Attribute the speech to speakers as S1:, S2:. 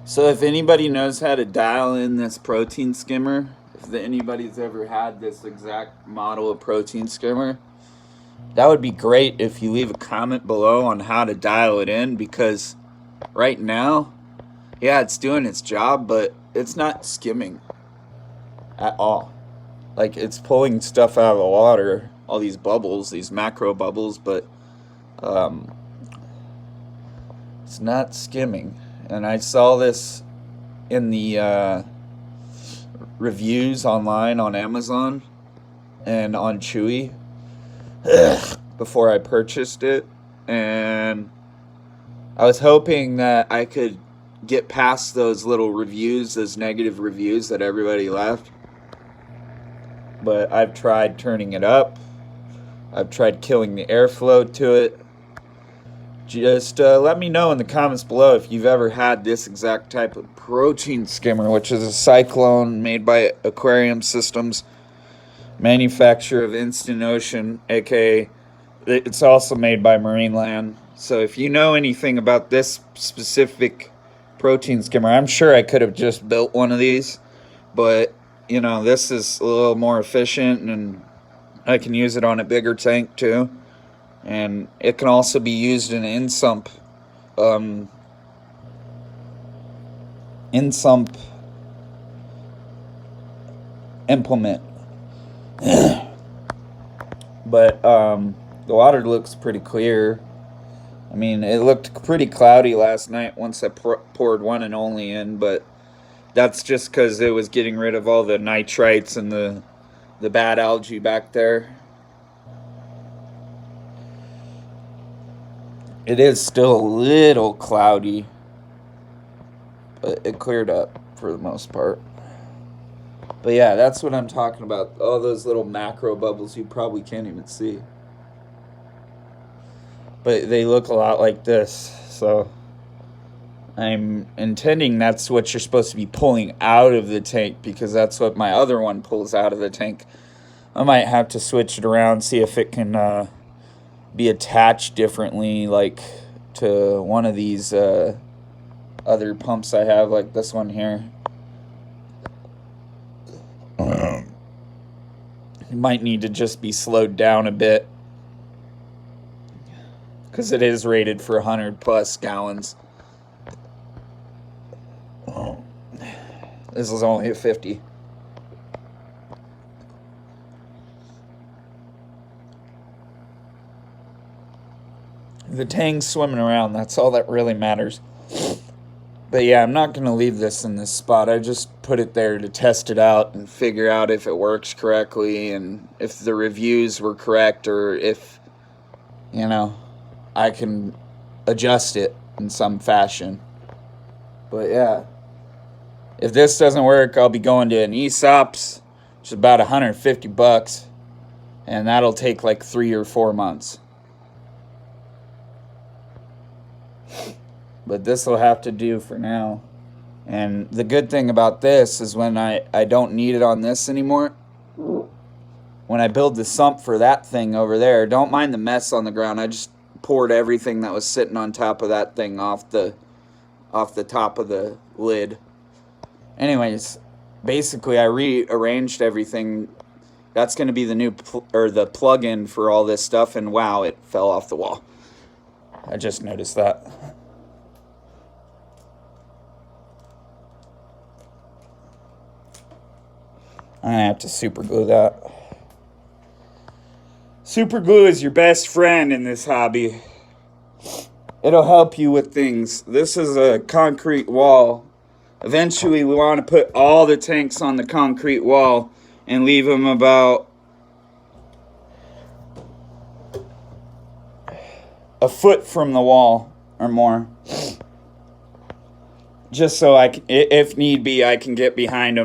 S1: So if anybody knows how to dial in this protein skimmer, if anybody's ever had this exact model of protein skimmer, that would be great if you leave a comment below on how to dial it in, because right now, yeah, it's doing its job, but it's not skimming at all. Like, it's pulling stuff out of the water, all these bubbles, these macro bubbles, but um, it's not skimming. And I saw this in the reviews online on Amazon and on Chewy before I purchased it. And I was hoping that I could get past those little reviews, those negative reviews that everybody left. But I've tried turning it up. I've tried killing the airflow to it. Just let me know in the comments below if you've ever had this exact type of protein skimmer, which is a cyclone made by Aquarium Systems, manufacturer of Instant Ocean, aka it's also made by Marine Land. So if you know anything about this specific protein skimmer, I'm sure I could have just built one of these, but this is a little more efficient and I can use it on a bigger tank too. And it can also be used in in sump implement. But the water looks pretty clear. I mean, it looked pretty cloudy last night once I poured one and only in, but that's just because it was getting rid of all the nitrites and the bad algae back there. It is still a little cloudy, but it cleared up for the most part. But yeah, that's what I'm talking about. All those little macro bubbles you probably can't even see. But they look a lot like this. So I'm intending that's what you're supposed to be pulling out of the tank, because that's what my other one pulls out of the tank. I might have to switch it around, see if it can be attached differently, like to one of these other pumps I have, like this one here. It might need to just be slowed down a bit, because it is rated for 100 plus gallons. This is only a 50. The tank's swimming around. That's all that really matters. But yeah, I'm not going to leave this in this spot. I just put it there to test it out and figure out if it works correctly and if the reviews were correct, or if, I can adjust it in some fashion. But yeah, if this doesn't work, I'll be going to an ESOP's, which is about $150, and that'll take like 3 or 4 months. But this will have to do for now. And the good thing about this is when I don't need it on this anymore, when I build the sump for that thing over there, don't mind the mess on the ground. I just poured everything that was sitting on top of that thing off the top of the lid. Anyways, basically I rearranged everything. That's going to be the new the plug-in for all this stuff, and wow, it fell off the wall. I just noticed that. I have to super glue that. Super glue is your best friend in this hobby. It'll help you with things. This is a concrete wall. Eventually, we want to put all the tanks on the concrete wall and leave them about a foot from the wall or more. Just so if need be, I can get behind them